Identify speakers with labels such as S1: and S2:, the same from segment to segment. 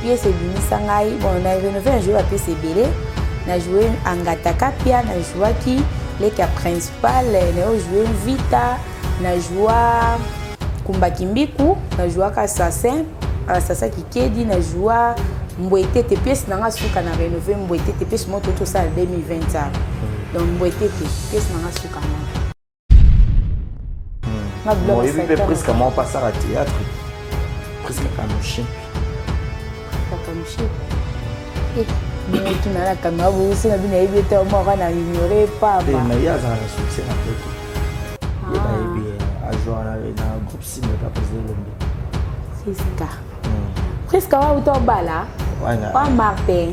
S1: Pièce Bimisangai, bon, on a rénové un jeu à PCBD. On a joué Angataka Pia, on a joué qui l'équipe principale, on a joué Vita, on a joué Kumbakimbiku, on a joué Assassin, Assassin Kikedi, on a joué Mbouete, pièce dans la souka, on a rénové Mbouete, pièce mon tout ça en 2020. Donc Mbouete, pièce dans la souka.
S2: Moi, je vais presque à mon passage à théâtre, presque à Kanouchi.
S1: Mais tu n'as pas de vous, c'est bien évité au moins à ignorer pas.
S2: Mais il y a un succès à peu. Il y a un joueur dans le groupe Sim de Capes de
S1: C'est ça. Presque à où tu es là? Pas Martin.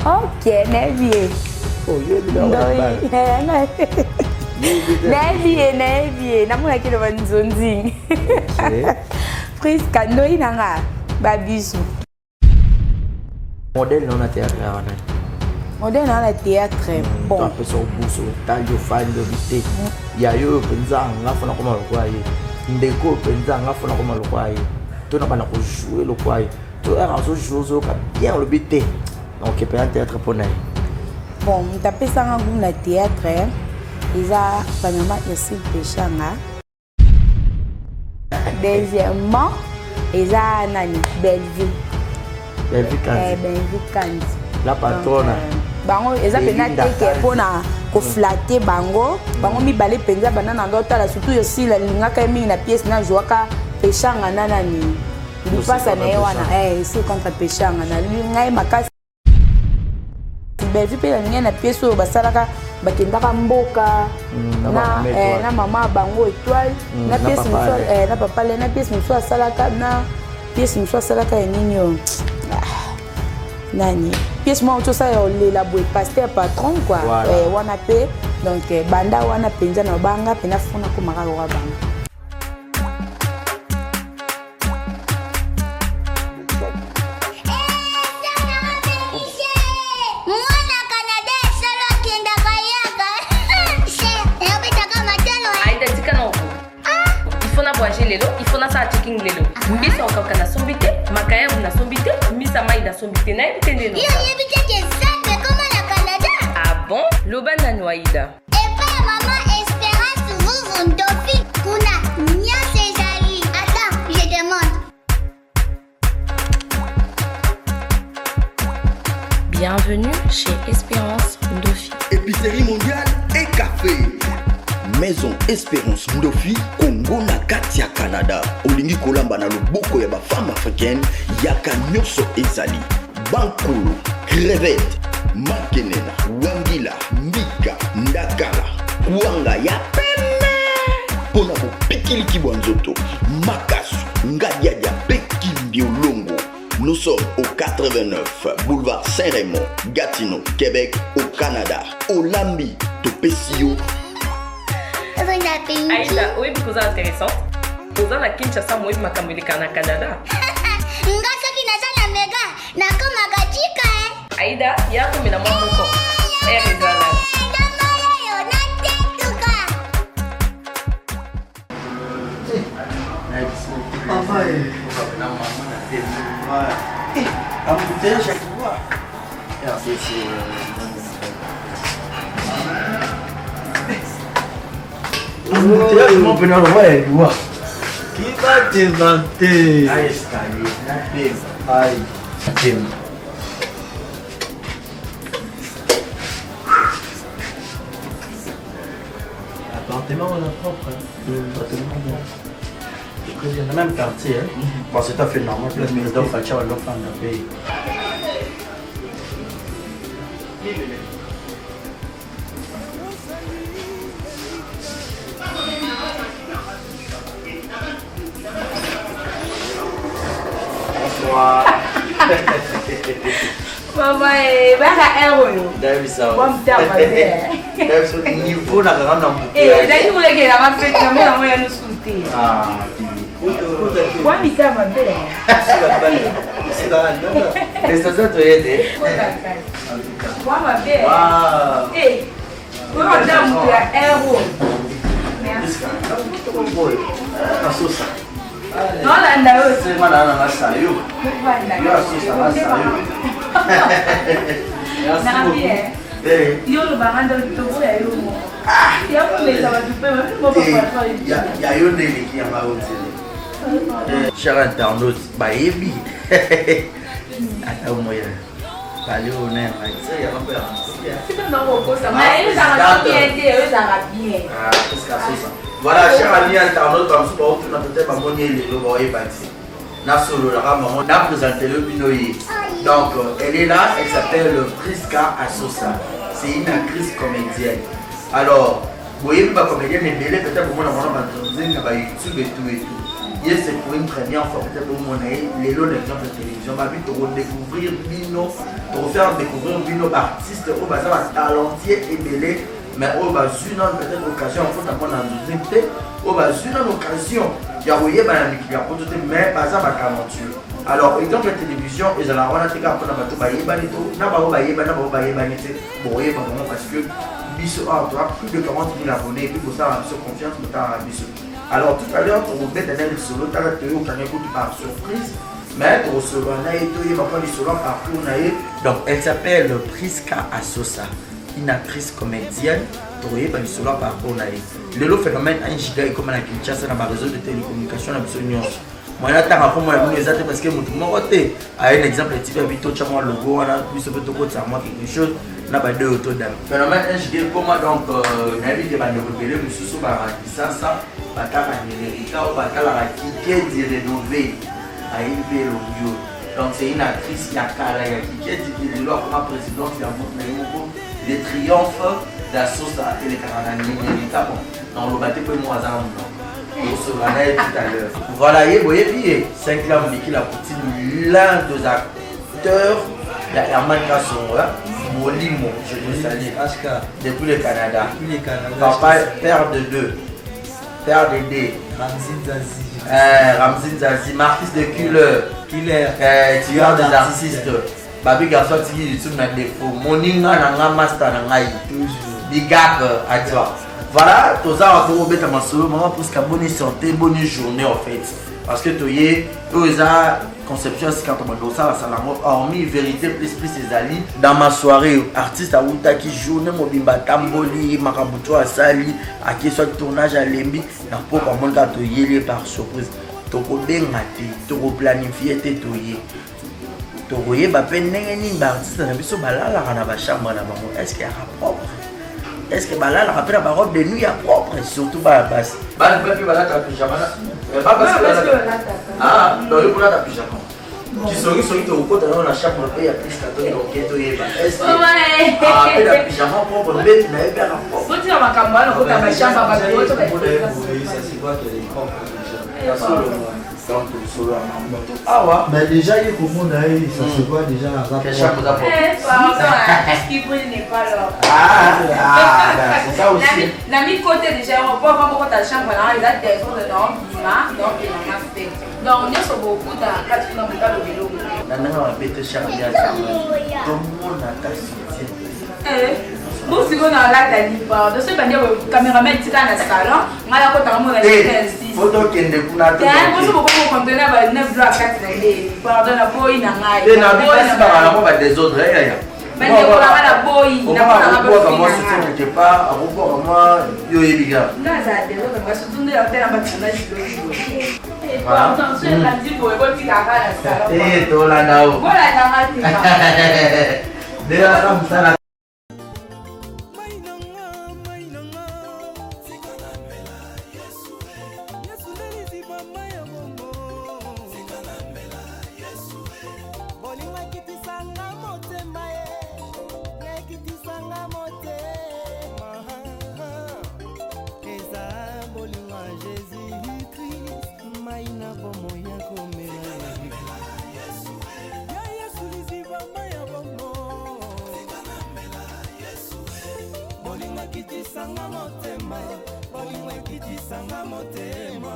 S1: Ok, Nevier.
S2: Oh, il y a
S1: Nevier, namuna qui le zonzing. Presque à nous, nanga babisu.
S2: Modèle dans le théâtre.
S1: Modèle dans le théâtre. Bon.
S2: Un peu sur bourse, taille fan de vité. Il y a eu penza nga fona comme le quoi. Ndeko penza nga fona comme le quoi. Tu n'as pas jouer le quoi. Tu as un joueur qui bien le vité. Donc il peut un théâtre pour nous.
S1: Bon, on tape ça en groupe le théâtre. Ils ont vraiment aussi péchanga. Deuxièmement, ils ont nani Belleville.
S2: Belleville Kandi. La patronne.
S1: Bango eza penate ke pona ko flatter bango mi balé penza banana ndota la surtout aussi la lingaka mingi na pièce na jouaka pechanga nana ni li passa na wana c'est contre pechanga na lingai makasi Belleville pe la lingai na pièce o basalaka bakendaka mboka na mama bango étoile na pièce muso na papa le na pièce muso asalaka na pièce muso asalaka nini nani pièce moi tout ça le la boîte pasteur patron quoi wana pe donc banda wana penza na banga pena funa ko makalo wa banga
S3: il faut na sa checking lelo mbisa okaka na sombité makaya na sombité mbisa mai na sombité na ebitende no
S4: yo yebite ke zambe comme na Canada.
S3: Ah bon lobana noaida
S4: Et pas maman Espérance vous Ndofi kuna nya Césari. Attends, je demande.
S3: Bienvenue chez Espérance Ndofi.
S5: Épicerie mondiale et café. Maison Espérance Ndofi, Congo na kati ya Canada. Olingi kolamba na loboko ya ba femme africaine, yaka nyonso ezali. Bankulu, crevette, makenena, wangila, mbika, ndakala, kuanga ya peme. Pona ko pikili kibwanzoto, makasu, ngadiadia peki mbiolongo. Nous sommes au 89 boulevard Saint-Raymond, Gatineau, Québec, au Canada. Olambi, Topesio.
S3: Aïda, oui, because c'est intéressant. Posant la Kinshasa, moi, je m'accamole au Canada.
S4: Nga soki naza na mega na koma gachika
S3: Aïda, ya comme na moko moko. Ezala.
S4: Ndamala yo na tetuka.
S2: Papa na mama na tena. Ambuteja chaque fois. Mon preneur ouais doigt. Qui va te vanter? Aïe, aïe. Appartement on a propre. Je dans le même quartier. Bon, c'est tout à fait normal. Place Méridor, Facha, on l'offre en pays.
S1: Maman, baka euro.
S2: Davisa.
S1: Bon tabac.
S2: Davisa niveau na grande
S1: Eh, d'ailleurs vous les gars, ma fête, na moi nous souter.
S2: Ah,
S1: Quoi, Mika, ma belle?
S2: Les stations te aident.
S1: Quoi, ma belle?
S2: Waouh.
S1: Hey, on a un héros. Merci. Non, là,
S2: c'est moi là, sayo.
S1: Merci. Yo, le baran de l'auto, il y a un peu de ça va tout faire.
S2: Il y a une qui a ma cher internaute, baby. Attends, moi, parler au nez, il y a un peu. Voilà, cher ami internaute, on a peut-être un monnaie les lois et bâti. On a présenté le binoï. Donc, elle est là, elle s'appelle Priska Asosa. C'est une actrice comédienne. Alors, vous voyez, pas comédienne, mais peut-être pour moi, on a YouTube et tout et tout. C'est pour une première fois, peut-être pour mon les lots d'exemple de télévision, ma vie pour découvrir Bino, pour faire découvrir Bino artiste, au bas talentueux et belé, mais au bas une peut-être occasion, en fait, on a au bas une occasion, il y a eu mais pas ça, ma aventure. Alors, exemple la télévision, ils allaient avoir un truc à prendre à bateau, parce que Bisso a plus de 40 000 abonnés, et puis pour ça, on a confiance dans Bisso. Alors tout à l'heure, on va mettre un solo, tu as par surprise, mais on solo, donc elle s'appelle Priska Asosa, une actrice comédienne, tu as solo par le phénomène 1 giga est comme la Kinshasa dans ma réseau de télécommunication à Bissonion. Moi, je suis parce que un exemple, tu as vu tout le logo, on a vu ce quelque chose. Na ba deux auto dame phénomène NGD comment donc na bi de ba développer mususu ba kisasa bataka numérique ou batala qui est rénové à élever le donc c'est une actrice qui a kala qui est dit loi comme présidente de la montre les triomphes d'Asosa et les Canadiens numérique dans le bateau pour moi à on se regarde tout à l'heure voilà et vous voyez 5 là on dit qu'il a continué l'un des acteurs la manca son Molimo, je te salue. Depuis le Canada. Papa, père de deux. Père de deux. Ramzin Zazie, artiste de Killer. Tu as des artistes. Babi garçon, tu es sur un défaut. Moninga nanga master nanga. Big up à toi. Voilà, tous ça on va mettre ma solo, maman pour que bonne santé, bonne journée en fait. Parce que tu es conception c'est quand on doit ça la hormis vérité plus ses alliés dans ma soirée artiste à Outa qui journée mobimba tamboli makabuto asali à qui soit tournage à Lembi na pour comment ta to yele par surprise to ko benga te to ko planifier te to yé to koye ba penenge ni ba artiste na biso balala kana ba chambre na bango est-ce qu'il y a propre est-ce que balala rappelle la robe de nuit à propre surtout ba basse ba plus balala ta pyjama pas parce que ah dans le plat ta pyjama qui sont au côté dans la chambre on paye à plus qu'à toi donc tu es est-ce que ah la pyjama propre on met na bien propre faut dire ma campagne on ta chambre ba ko to ba ça c'est quoi que les propres donc solo ah ouais
S6: mais déjà il faut qu'on aille ça se voit déjà la
S2: quelle chambre ça
S1: pardon ce qui n'est pas là
S2: c'est ça aussi
S1: na mi côté déjà on peut voir ta chambre là il a des autres donc il en a fait donc on est sur beaucoup dans 4 km de vélo
S2: nana va bête chambre ya tout le monde a ta soutien
S1: bon si on a là d'anipa de ce bannière caméraman tika na salon ngala ko ta mo na
S2: ici photo kende kuna to
S1: ko so ko conteneur ba 9 dollars 4 na ile pardon na boy na ngai
S2: na bi pas ba na mo ba des autres ya
S1: mais ko na boy na ko na ba
S2: ko moi soutien n'était pas à ko moi yo yebiga
S1: ngaza des autres ba soutien de la terre ba tsana jilo pardon c'est la dit boy ko tika ka na salon
S2: to la nao
S1: voilà na ngati
S2: de la comme ça
S7: Bolingo kiti sanga motema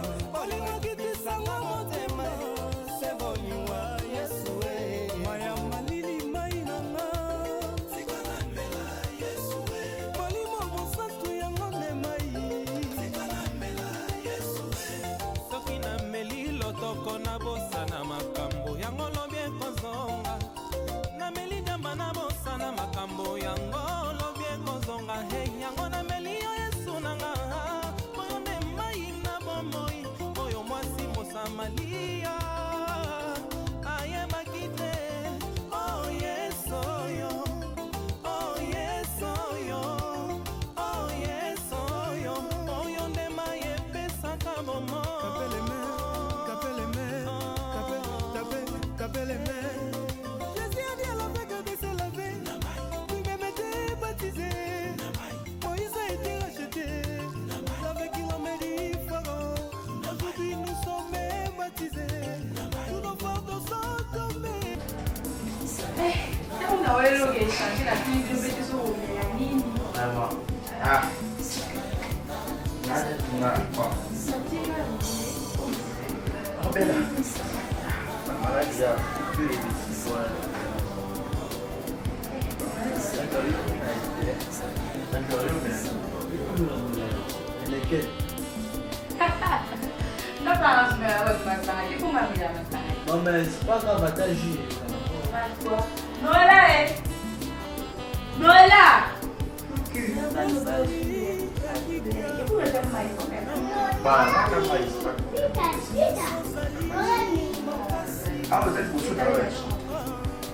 S7: kitoko na bosa na makambo yango lobi ekozonga na meli nyama na bosa na makambo yango lobi ekozonga hey yango na meli yo yesu nanga oyo nde mai na bomoi oyo mwasi mosamalia ayebaki te oh yes oyo oh yes oyo oh yes oyo oyo nde mai epesaka bomo
S6: Non mais c'est pas grave, attends,
S1: Noëlla.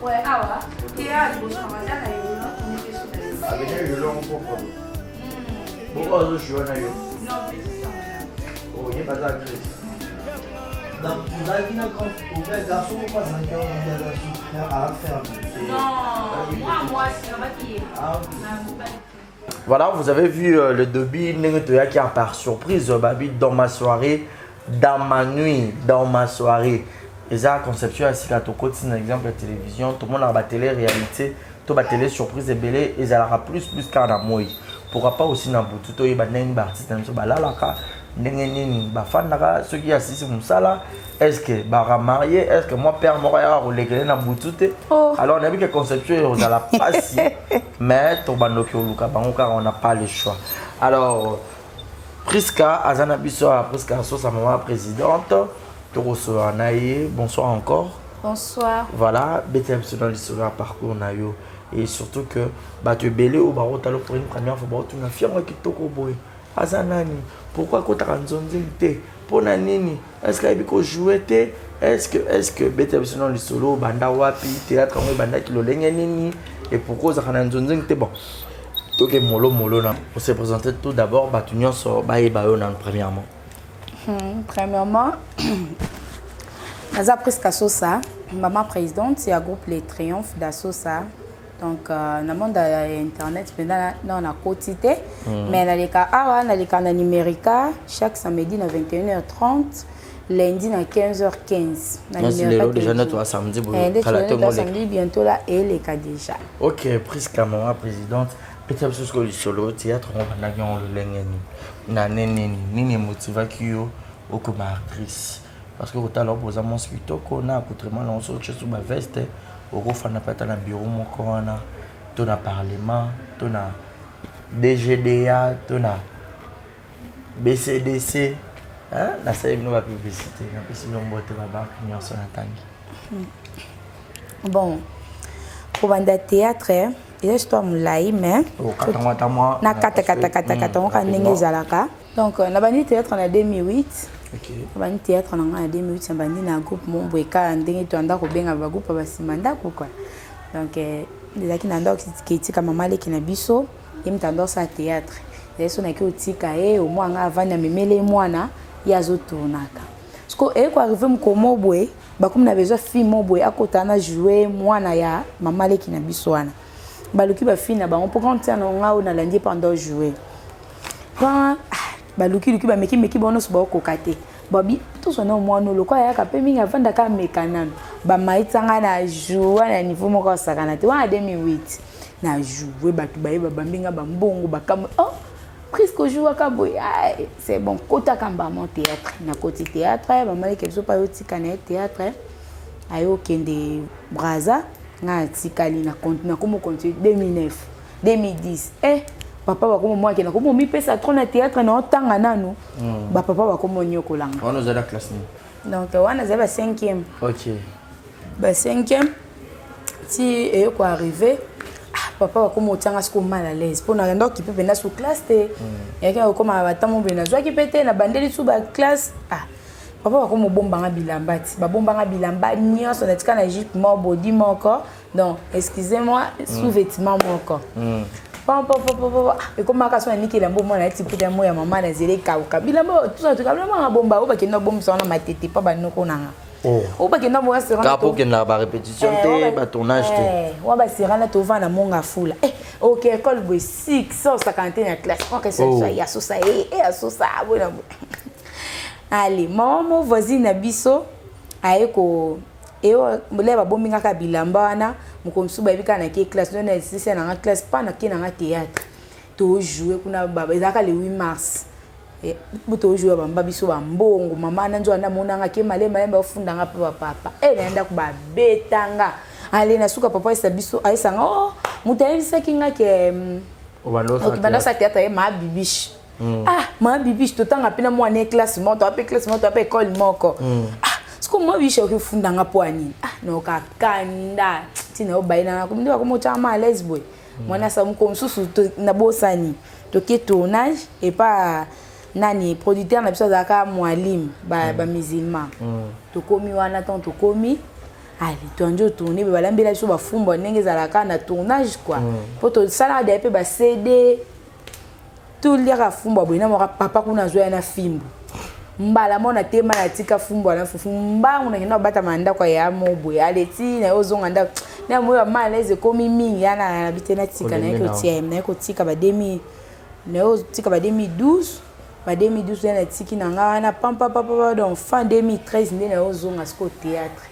S1: Ouais, awa. Qui a le besoin
S2: avec le long pour pourquoi je suis là
S1: non,
S2: oh il pas ça
S6: dans la vie, quand on fait garçon, on passe un cœur à faire.
S1: non, moi, c'est pas qui est.
S2: Voilà, vous avez vu le début qui a par surprise, Babi, dans ma soirée, dans ma nuit, dans ma soirée. Et ça, conception, c'est quand on continue, par exemple, la télévision, tout le monde a la télé-réalité, tout la télé-surprise est belle, et ça aura plus qu'à la moi. Pourquoi pas aussi dans le tout, il y a des artistes, ceux qui assistent comme ça là, est-ce que bah marié, est-ce que moi père moral ou les gars na boutoute alors on a vu que conceptuel on a la passe mais tobandoki oluka bango car on n'a pas le choix. Alors Priska azana biso Priska so sa maman présidente Toroso Anaye, bonsoir encore.
S1: Bonsoir.
S2: Voilà, BTM dans l'histoire parcours nayo et surtout que bah tu belé au barreau talo pour une première fois bah tu n'as fier qui toko boy. Azanani, pourquoi quand tu as un pour nini? Est-ce qu'il y a joué? Est-ce que BTM dans le solo, banda wapi, théâtre comme banda qui le nini? Et pourquoi ça a un bon? Donc molo là. On s'est présenté tout d'abord, Batunion sur Baye Bayonan premièrement.
S1: Premièrement, Naza Priska Sosa, maman présidente, c'est un groupe Les Triomphes d'Assosa. Donc, dans le monde internet, on a quotidien, mais on a le numérique chaque samedi à 21h30, lundi à 15h15.
S2: Déjà notre samedi,
S1: bientôt là et les cas déjà.
S2: Ok, Priska maman présidente, peut-être que le solo théâtre on va le lengeni, na nini motivation ou comme actrice, parce que tout à l'heure vous avez mon spectacle on a accoutrement là on sort chez sous ma veste. Au na pas dans bureau mon corona ton parlement ton DGDA ton BCDC hein la salle nous va publicité na pesi lombote ba banque nyonso na tangi.
S1: Bon pour banda théâtre et histoire moulai mais na kata on ndenge zalaka donc na bandi théâtre en 2008.
S2: OK.
S1: Bani théâtre en 2008 bandi na groupe Mombweka ndenge to anda ko benga ba groupe ba simanda quoi. Donc les qui nanda qui tika mama leki na biso im tando sa théâtre. Les so na ki otika au moins avant na memele mwana ya zo tournaka. Parce que ko arriver mkomo boye ba comme na besoin film boye akota na jouer mwana ya mama leki na biso wana. Baluki ba fina ba on peut compter na nga na lundi pendant jouer. Quand baluki ba meki bono so ba kokate. Babi tout son nom moi no lo kwa ya ka pe minga vanda ka mekanano. Ba maitanga na jouer na niveau moko sakana te wa 2008. Na jouer batu ba yeba bambinga ba mbongo ba kam oh presque jouer ka boy. C'est bon kota kamba mon théâtre na côté théâtre ba mali kebiso pa yoti kana théâtre. Ayo kende Braza nga tikali na continue comme continue 2009 2010 papa ba comme moi qui na mi pesa trop na théâtre na otanga nanu ba papa ba comme nyokolanga
S2: on nous a la classe ni
S1: Donc on a 5e.
S2: OK.
S1: 5e. Si et quoi arrivé, papa va comme autant à mal à l'aise. Pour n'a donc qui peut venir sous classe té. Et quand comme à tamo venir soit qui pété na bandeli sous ba classe. Papa va comme bombanga bilamba ti. Ba bombanga bilamba nyonso na tika na jupe mo body moko. Donc excusez-moi, sous-vêtement moko. Papa et comme ma kaso ni ki la bomba na ti peut mo ya maman na zele kauka. Bilamba tout ça tout kabla bomba ba ki na bomba so na matete pa ba noko nanga. Ou pas que non moi c'est
S2: pour que na ba répétition té ba tournage té.
S1: Wa ba sirana to va na monga fula. OK école bo 650 na classe. On que ça ya so ça et so ça bona. Allez, maman voisine na biso aeko leba bombinga ka bilamba wana mukomsu ba bika na ki classe na sisi na classe pas na ki na théâtre. To jouer kuna baba ezaka le 8 mars. Buto jouer bamba biso ba mbongo mama na nzo na monanga ke male ba fundanga pa papa. Naenda ku ba betanga. Ale na suka papa isa biso aisanga mutayisa kinga ke obanda sa théâtre ma bibiche. Ma bibiche totanga pena mo ane classe mo to apé école moko. Siko mo biche ke fundanga po ani. No ka kanda tina obaina na kumndi wa komo chama à l'aise boy. Mwana sa mko msusu na bosani. To ke tournage et pas nani producteur na biso zaka mwalim ba musulman. To komi wana ton to komi. Allez, tu as tourné, mais voilà, mais sur la fumba, n'engage à la canne à tournage quoi. Pour te salaire des peu, bah CD, tout le à fumba, bon, n'a papa qu'on a joué un film. Mbala mon a thème à tika fumba, la fumba, on a une bata manda quoi, ya mo boy, allez, ti, na ozon anda, na moi mal les commis ming, yana habité na tika, na ko tika ba demi, na o tika ba 2012. Ba 2012 na tiki na ngana pampa papa donc fin 2013 na ozon à ce théâtre.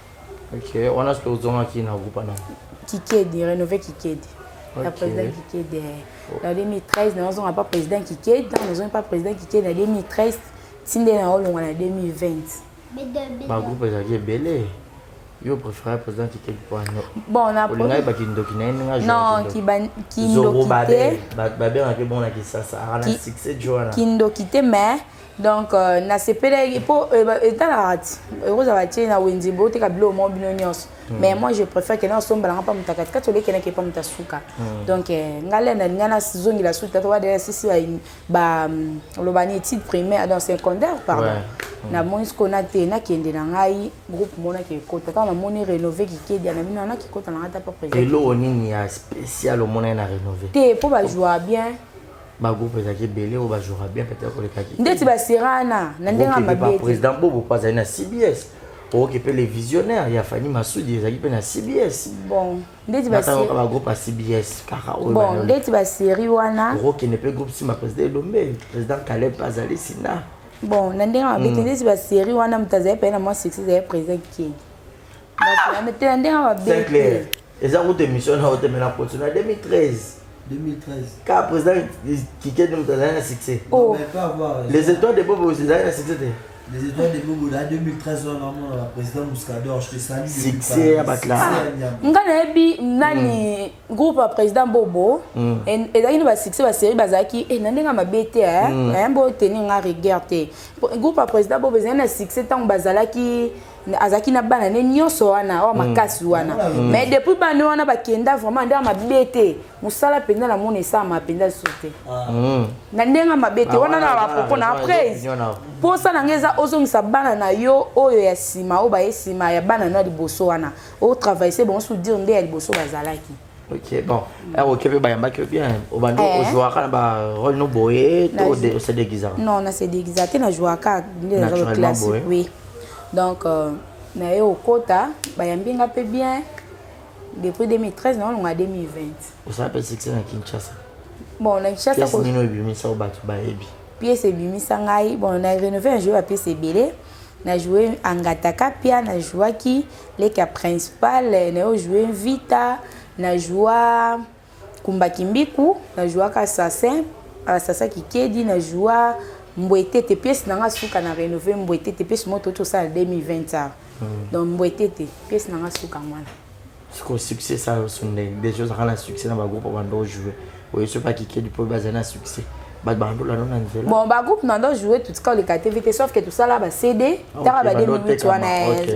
S2: OK, on a ce que vous avez qui na groupe na.
S1: Kikedi, rénové Kikedi. La président Kikedi. En 2013, nous n'avons pas président Kikedi, nous n'avons pas président Kikedi en 2013, Tinde na olonga en 2020.
S2: Ba groupe est belé. Yo préfère président Kikedi pour nous.
S1: Bon, on a
S2: pas kindo kinenga.
S1: Non, kindo kité.
S2: Ba bien que bon na ki ça a na succès Joana.
S1: Kindo kité mais donc na sepele pour étant la rate heureuse va tirer na wendi bo te kabilo mo bino nyos mais moi je préfère que na somba na pa mutakat katole kena ke pa mutasuka donc ngale na ngana zongi la suite to wa de sisi ba lobani étude primaire dans secondaire pardon na moni ko na te na kende na ngai groupe mona ke kota ka na moni rénover ki kedi na bino na ki kota na ngata pa président
S2: et lo nini ya spécial au mona na rénover
S1: te pour ba jouer bien
S2: ba groupe ezaki belé ou ba jouera bien peut-être le kaki
S1: ndeti ba sirana na ndenga mabete
S2: président Bobo pas na CBS o qui peut les visionnaires ya Fanny Massoudi ezaki pe na CBS
S1: bon ndeti ba
S2: sirana ba groupe à CBS kaka o
S1: bon ndeti ba série wana
S2: o qui ne peut groupe si ma président Lombe président Caleb Azali Sina
S1: bon na ndenga mabete ndeti ba série wana mutazaye pe na moi succès ya président qui na mete na ndenga mabete
S2: c'est clair eza route émission na route mena pour na 2013 car président qui quitte nous dans un succès.
S6: Oh, avoir
S2: les étoiles de Bobo c'est un succès.
S6: Les étoiles de Bobo en 2013 normalement la président Mouscador je te salue.
S2: Succès à Batla.
S1: Ngana ebi nani groupe président Bobo et là il va succès va série bazaki et nandenga mabete hein bo tenir nga regarder groupe président Bobo c'est un succès tant bazalaki azaki na bana ne nyonso wana o makasi wana mais depuis bana wana bakenda vraiment nda mabete musala penda na mona esa mapenda sote na ndenga mabete wana na bapoko na après pour ça nangeza ozongisa bana na yo oyo ya sima o ba esima ya bana na liboso wana o travailler c'est bon sous dire nde ya liboso bazalaki.
S2: OK bon alors OK ba yamba que bien au bando au joueur kana ba rôle no boye to se déguisant
S1: non na se déguisant na joueur ka dans classe oui. Donc, na eu au quota, bayambinga peu bien. Depuis 2013, non, on a 2020.
S2: Vous savez succès na Kinshasa.
S1: Bon, na Kinshasa.
S2: Pièce nino bimisa obatu baebi.
S1: Pièce bimisa ngai. Bon, on a rénové un jeu à pièce belé. Na joué Angataka pia, na joué qui l'équipe principale, na joué Vita, na joué Kumba Kimbiku, na joué Assassin, Assassin qui kedi, na joué Mbouetete pièce nanga suka na rénover Mbouetete pièce moto tout ça en 2020 donc Mbouetete pièce nanga suka mwana
S2: c'est succès ça sont des choses à la succès dans ma groupe avant de jouer oui c'est pas qui du peut baser na succès
S1: Bon, bah groupe n'a pas joué tout ce qu'on a activité sauf que tout ça là, bah CD, t'as pas des minutes, tu vois,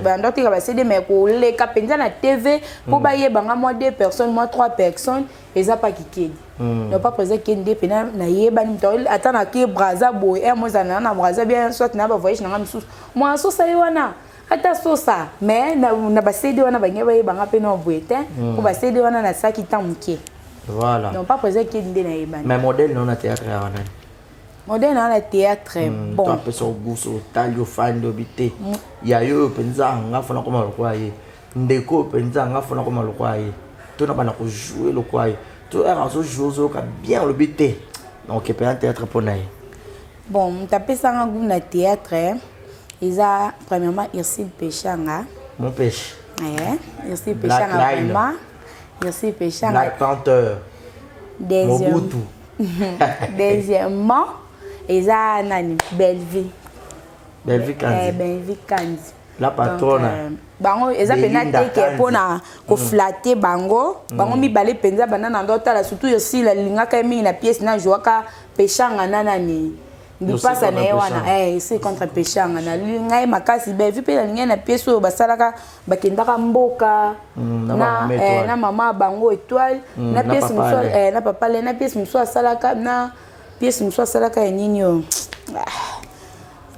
S1: bah d'autres bah CD, mais pour les capendants la TV, pour bailler bah moi 2 personnes, moi 3 personnes, et ça pas qui kid. Non pas présent qui est pénal, na yeba ni toi, attends na qui braza boy, moi ça na braza bien soit na ba voyage na msous. Moi so ça yona. Ata so ça, mais na ba CD wana ba ngeba yeba ngape no boete, pour ba CD wana na ça qui tamuke.
S2: Voilà.
S1: Non, pas présent qui est na yeba.
S2: Mais modèle non na théâtre à wana.
S1: Modèle non na théâtre bon.
S2: Toi peu so guso talio fan dobité. Ya yo penza ngafuna koma lokwaye. Ndeko penza ngafuna koma lokwaye. To na bana ko jouer lokwaye. To era so jouer ka bien le bité. Donc peut un théâtre pour naï.
S1: Bon, tapé ça en goût na théâtre. Ils a premièrement Irsile Péchanga.
S2: Mon pêche.
S1: Ouais, Irsile Péchanga vraiment. Irsile Péchanga.
S2: Black Panther.
S1: Deuxièmement, ils a nani Belleville.
S2: Belleville Kandi.
S1: Belleville Kandi.
S2: La patronne.
S1: Bango ils a penate que pour na ko flatter bango. Bango mi balé penza banana ndota la surtout aussi la linga ka mi na pièce na joaka Péchanga nanani. Nous passe à Néwana, c'est contre Péchanga. Na makasi Belleville pe la linga na pièce au basalaka bakendaka mboka. Na maman bango étoile. Na pièce muso na papa le na pièce muso salaka na pièce muso salaka nini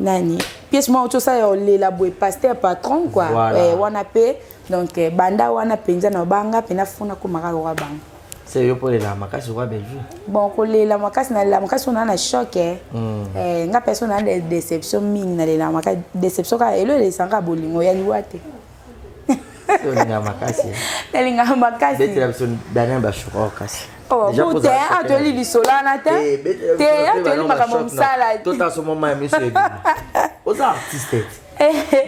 S1: nani pièce moi auto ça le la boy pasteur patron quoi wana pe donc banda wana penza na banga pena funa ko makaka wa banga
S2: c'est yo pour la makasi wa Belleville
S1: bon ko la makasi on a choc nga personne a des déceptions mine na la makasi déception ka elo le sanga bolingo ya liwate
S2: na makasi
S1: elinga makasi
S2: bete la personne dana ba choc kasi
S1: déjà pour atelier du solana te atelier makambo msala
S2: tout à ce moment monsieur aux artistes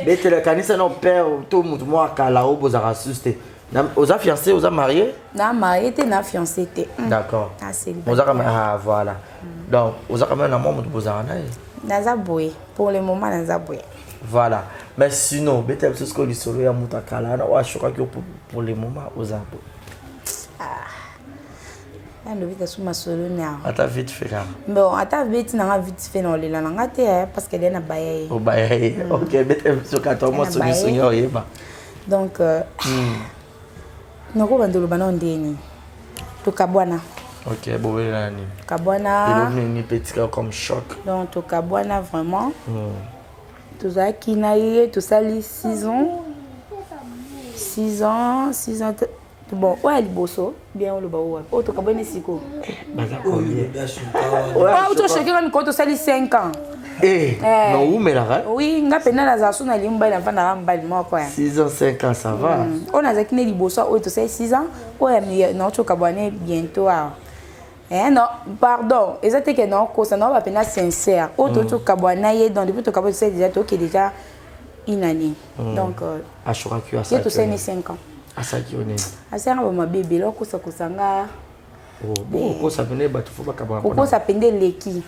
S2: bete le kanisa no père tout mutu mo akala o boza raciste aux fiancés aux mariés
S1: na marié te na fiancé te
S2: d'accord aux a voilà donc aux a quand même na mo mutu boza na
S1: naza boy pour le moment naza boy
S2: voilà mais sinon bete le ce que le solo ya mutu akala na wa choka que pour le moment aux a
S1: le vite sur ma solo na
S2: ata vite fait là
S1: bon ata vite na vite fait non le la ngate parce que dena baye
S2: o baye OK bete sur 14 mois solution yeba
S1: donc nako bandolo bana ndeni to kabwana
S2: OK bon nani
S1: kabwana
S2: il est petit comme choc
S1: donc to kabwana vraiment to za kinaye to sali 6 ans bon ouais liboso bien le baou o to kabone siko
S2: baza combien
S1: ouais to cheke comme quand to sali 5 ans
S2: non où mais là
S1: oui nga pena la zasu na limba na vanda ramba moko ya
S2: 6 ans 5 ans ça va
S1: on a zakine liboso o to sali 6 ans o ya no to kabone bientôt non pardon exactement que non ko ça non va pena sincère o to kabona ye donc depuis to kabone c'est déjà to qui déjà une année donc
S2: à choka tu as ça
S1: to sali 5 ans
S2: asaki one
S1: asanga ba mabebe loko sa kusanga
S2: bon ko sa pende ba tufu bakaba
S1: ko sa pende leki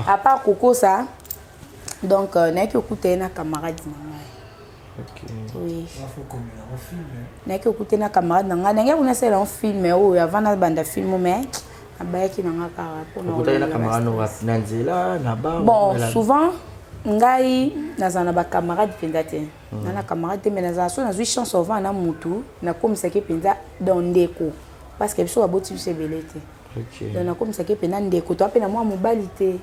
S1: à part koko ça donc na ki okuté na camarade na ngai
S2: OK
S1: oui
S6: faut comme un film
S1: na ki okuté na camarade na ngai ngai kuna sela un film o avant na banda film mais abayaki na ngaka pour na
S2: okuté na camarade na nzela na ba
S1: bon souvent ngai nazana ba camarade penza te na camarade mais nazana so na zui chance au vent na mutu na komisaki penza dans ndeko parce que biso aboti se belete
S2: OK
S1: donc na komisaki penza ndeko to apena moi mobali te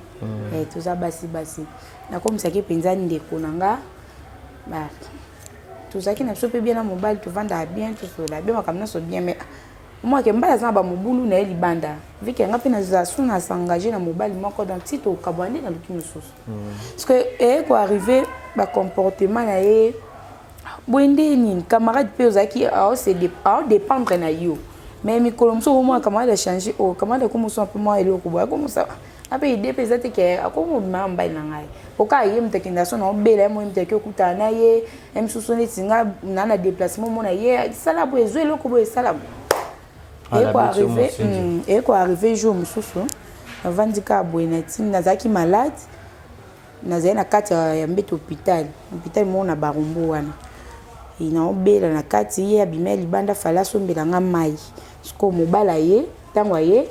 S1: to za basi na komisaki penza ndeko nanga ba to zaki na so pe bien na mobali to vanda bien to so la bien makamna so bien mais moi que mbala za ba mobulu na eli banda viki nga pe na za suna s'engager na mobile moko donc si to kabande na luki mususu parce que ko arriver ba comportement na ye boende ni camarade pe ozaki a se dépendre na yo mais mi kolomso au moins camarade changer o camarade comme so un peu moins eloko boya comme ça après idée peut-être que akomo mamba na ngai oka ye mtekinda so na obela mo mteki okuta na ye emsusu ni singa na déplacement mo na ye sala bo ezo eloko bo sala et quoi arrivé jour mususu avandika boina tin nazaki malade nazai na kati ya mbete hôpital mo na barumbu wana ina obela na kati ye abimeli banda fala sombela nga mai siko mobala ye tango ye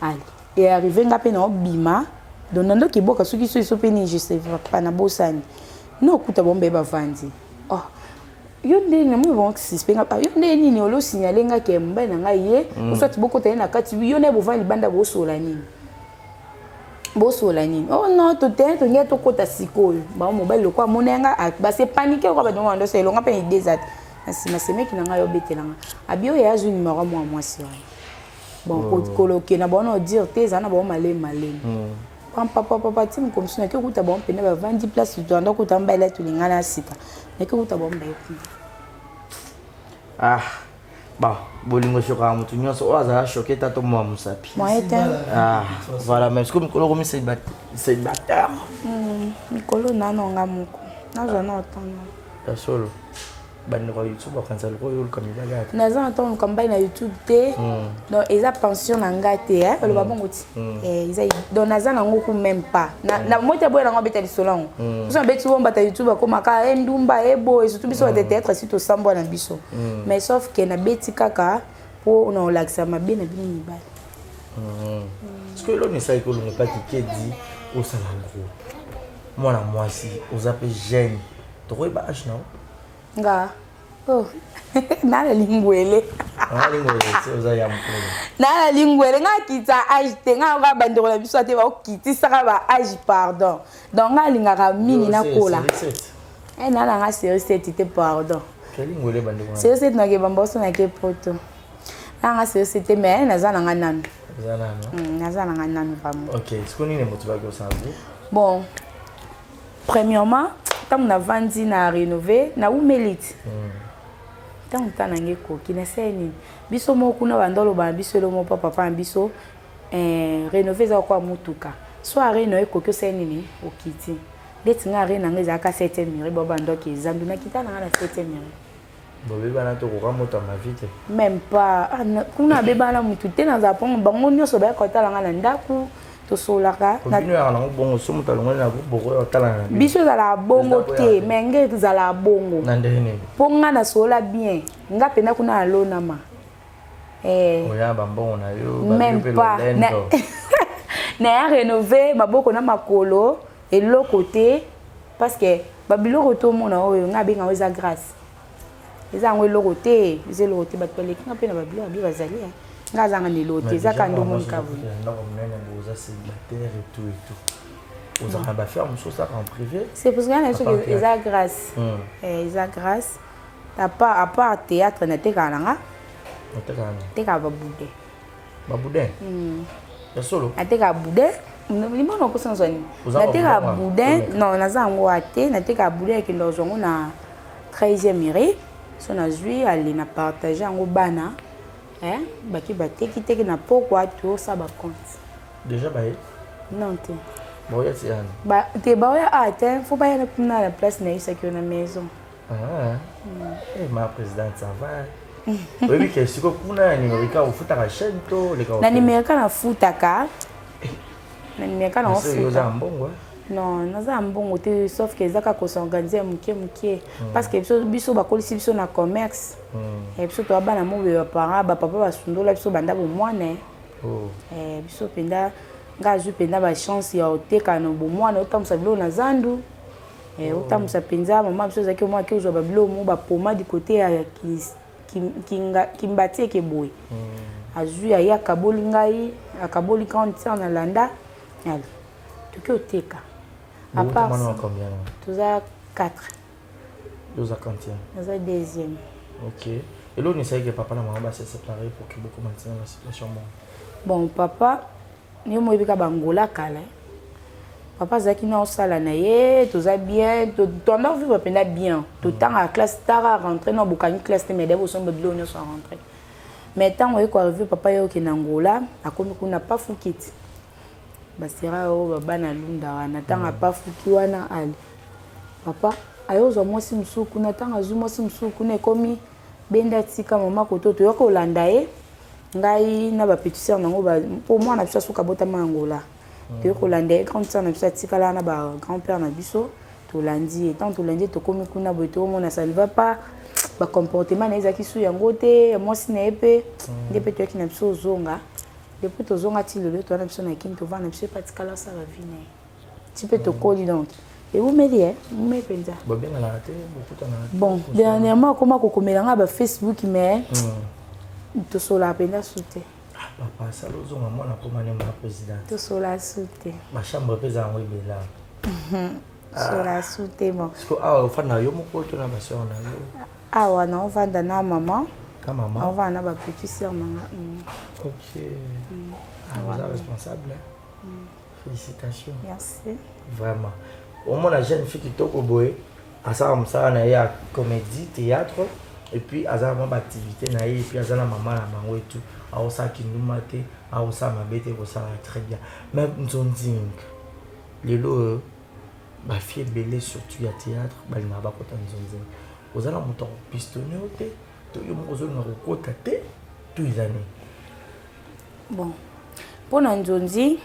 S1: ali et arrivé nga pe na obima donc nando ki boka soki so peni je sais pas na bosani no kuta bombe bavandi oh yo nde na mo bon suspect yo nde nini olo signaler nga ke mba na nga ye soit boko tena na kati yo ne bovandi banda bosola nini oh non to te to ngeto kota sikoyo ba mobile lokwa monenga ba se paniquer ko ba dongo ndo se longa pe idesat na se meki na nga yo betelanga abio ya azu numéro moi si bon coloquer na bon dire te za na bon malé papa tim comme ça que kuta bon pene ba 20 place tu ando kuta mbala tu lingana sika na que kuta bon
S2: ah bah bolingo choka mutu nyonso oza choqué tato moi musapi ah voilà même comme kolo comme c'est batteur
S1: kolo nano ngamoko nazo na otana
S2: ya solo bande ko YouTube kanza ko yo kamila gata
S1: nazo atona kambai na YouTube te donc eza pension na ngate le babongo ti eza donc nazo na ngoku même pas na moto boye na ngobeta lisolongo so beti womba ta YouTube akoma ka endumba ebo et surtout biso peut-être si to sambo na biso mais sauf que na beti kaka po na olakisa mabe na bini mibali
S2: parce que l'on essaye que l'on pas qui dit au salangro moi na moi si aux appels jeune to ba âge non
S1: nga oh nala lingwele nala lingwele nga kita age te nga ba bandoro la biso te ba okiti saka ba age pardon donc nga lingaka mini na kola nala nga série 7 te pardon
S2: lingwele bandoro
S1: série 7 na ke bamboso na ke poto nga série 7 mais nazana nga nanu nazana nga nanu vraiment
S2: OK est-ce qu'on est motivé que ça
S1: bon premièrement tant on a vendu na rénové na umelite tant on t'a nangé koki na seni biso moko na bandolo ba biso le mo papa biso rénové za kwa mutuka so a rénové koki seni ni okiti leti nga rena ngeza ka 7e mire bo bando ki zandu na kita na 7e mire
S2: bobe bana to ko moto ma vite
S1: même pas kuna beba na mutu te na za pon bango nyoso ba ko tala nga na ndaku to solaka
S2: na bongo somo talongo na boko tala na
S1: biso za la bongo te menge za la bongo
S2: na ndene
S1: ponga na sola bien nga pena kuna alona ma
S2: oya bambongo na yo
S1: même pas na ya rénover maboko na makolo et l'autre côté parce que babilo roto mona oyo nga benga oza grâce eza ngwe lo côté eza lo côté bat pele nga pena babilo abi bazali nga zanga ni loté za kando mon kavu
S2: na komena boza célibataire et tout aux arabes faire muso ça en privé
S1: c'est parce que na so que eza grâce eza grâce à part théâtre na te kananga te ka babude ya solo ateka bude limano ko sanzoni nateka bude non nazango ate nateka bude ke ndozongo na 13e mire so na zui ali na partager ngo bana baki bateki teki na poko atu sa ba compte
S2: déjà ba
S1: non te
S2: boya tiana
S1: ba te boya ate faut pas y na la place na isa que na maison
S2: ma présidente ça va oui que siko kuna nimerika ufuta ka chaîne to le ka
S1: na nimerika na futaka na nimerika na
S2: ufuta mbongo
S1: non naza mbongo te sauf que zaka ko s'organiser muke parce que biso ba kolisi biso na commerce et biso to bana mo be parents ba papa ba sundola biso banda bo mwana biso penda ngazu penda ba chance ya oteka no bo mwana otamsa bilo na zandu otamsa penza mama biso zaki mo ki zo ba bilo mo ba poma du côté ya kimbati ke boy azu ya kaboli ngai akaboli quand na landa yali tuki oteka à part
S2: combien
S1: tu as 4
S2: tu as quantité
S1: tu as deuxième
S2: OK et l'autre c'est que papa na maman s'est séparé pour que beaucoup maintenir la situation
S1: bon papa ni mo ebika bangola kala papa zaki na osala na ye tu as bien tu as vivre pena bien tout temps à classe tara rentrer na bokani classe te mais debo son beblo no sont rentrer mais tant on est quoi arrivé papa yo ki na ngola akomi kuna pas fukiti basira o baba na lunda wana tanga pa fuki wana ali papa ayozo mwasi msuku na tanga zu mwasi msuku ne komi benda tika mama koto to yoko landa e ngai na ba petit sœur nango ba pour moi na biso suka bota mangola to yoko landa e quand ça na biso tika la na ba grand père na biso to landi et tant to landi to komi kuna boto mona ça ne va pas ba comportement na ezaki su yango te mwasi na epe ndepe to yaki na biso zonga depuis tozonga ti lelo to na biso na kini to vana biso pas tikala ça va venir tu peux te coller donc et vous me dire me penza bon dernièrement comment ko komelanga ba Facebook mais to sola penda soute
S2: papa salozo mwana koma ne ma président
S1: to sola soute
S2: ma chambre pesa ngo ibela
S1: sola soute mo
S2: parce que ah fana yo moko to na ba sœur na yo
S1: ah wana on vanda na maman
S2: maman
S1: on va na ba petit sœur manga
S2: OK vous êtes responsable félicitations
S1: merci
S2: vraiment au moins la jeune fille qui toko boy à ça comme ça na ya comédie théâtre et puis azala ma activité na et puis azala maman na bango et tout a osa kinduma te a osa mabete ko ça très bien même nzonzing lelo ba fille belé surtout ya théâtre ba linga ba kota nzonzing ozala moto pistonné te to yo mo ozona ko kota te tout izani
S1: bon pour nzonzing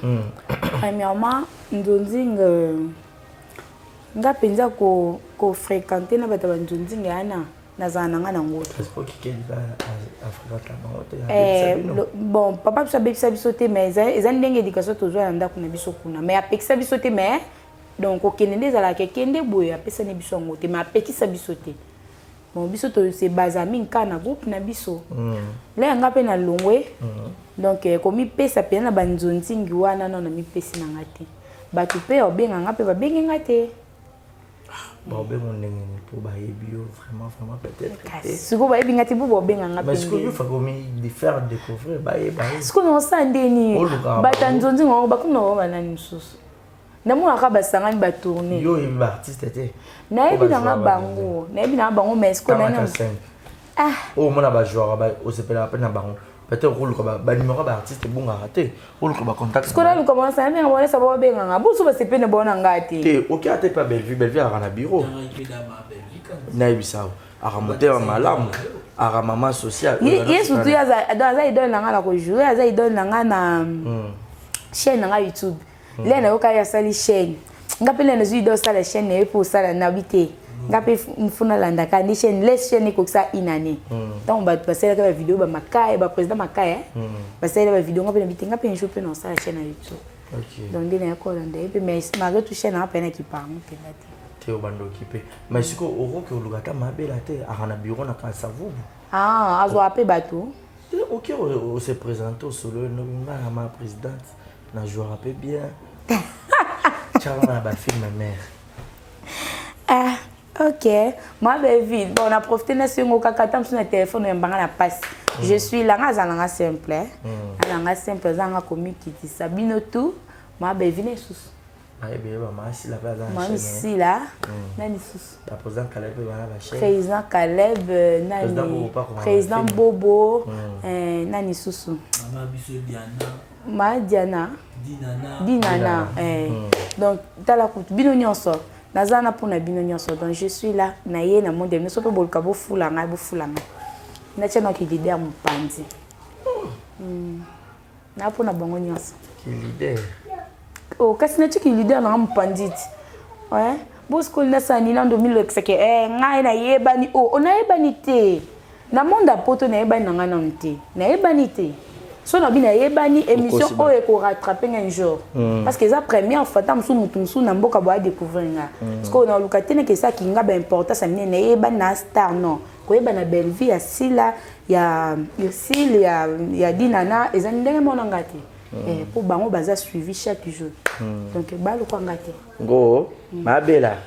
S1: premièrement nzonzing nga penza ko fréquenter na bata nzonzing yana nazana nga nango bon papa biso abekisa biso te mais eza ndenge éducation tozwa na ndako na biso kuna mais apekisa biso te mais donc okende nde ezalaka ekende boye apesani biso yango te mais apekisa biso te bon biso se bazami nka na groupe na biso le yanga mpe na longwe donc komipesa pena na banzonzingi wana nona mipesi na nga te bato mpe obenganga mpe babengi nga te
S2: bon ben mon ndenge pour baebio vraiment peut-être
S1: siko baebi ngati bu bobenga nga
S2: mais siko faut comme de faire découvrir baeba
S1: siko no sandeni batanzonzi ngo bakuno banani msusu namuna ka basangani ba tourner
S2: yo ba artiste te
S1: na ebi na bango mais siko na
S2: oh mona ba joueur ba o sepela pena bango peut-être rôle ko ba numéro ba artiste bunga raté rôle ko ba contact
S1: siko na commence na nga bona sabo benga nga buso ba sepena bona ngati
S2: te OK ate pas belle à na bureau na ibisao ara moteur malamu ara maman social
S1: yesu tu ya za idole na nga na ko jouer za idole na nga na chaîne na YouTube le na yoka ya sali chaîne ngapele na idole sala chaîne e pour sala na bité ngape mfuna landa kandi chaîne les chaîne ko ça inane donc ba passer la vidéo ba makaya ba président makaya passer la vidéo ngapele bité ngapele choper na sala chaîne na YouTube
S2: OK
S1: donc ndene ya ko landa et mais ma autre chaîne na pena ki parmi te
S2: te obando occupé mais siko oro ke olugata mabela te akana bureau na kansa vubu
S1: azo apé bateau
S2: OK on se présenter au solo no ma présidente na jouer un peu bien ciao na ba film ma mère
S1: OK moi belle bon on a profité na sur kakata sur le téléphone ya mbanga na passe je suis là ngazanga simple ngazanga simple zanga comique qui sabino tout moi belle vie sous Mamsi là, nani sous. Président Caleb, nani. Président Bobo, nani sous. Ma Diana. Dinana. Donc, dans la coute, bino nyonso. Nazana pour na bino nyonso. Donc, je suis là. Naye na monde. Nous sommes bolka bo fulanga, bo fulanga. Na tchana ki leader mon pandi. Na pour na bango nyonso.
S2: Qui leader?
S1: Oh, kasi na chiki leader na mpanditi. Ouais. Bosko na sani na 2000 ngai na yebani on a yebani te. Na monde apoto na yebani na ngana nte. Na yebani te. So na bina yebani émission o e ko rattraper un jour. Parce que ça première fois tam su mutumsu na mboka ba découvrir nga. Parce que na lukatene que ça ki nga ba importance na na yebani na star non. Ko yebana belle vie ya sila ya Sila ya Dinana ezani ndenge mona ngati. Pour bango baza suivi chaque jour. Donc balo kwa ngate.
S2: Ngo mabela.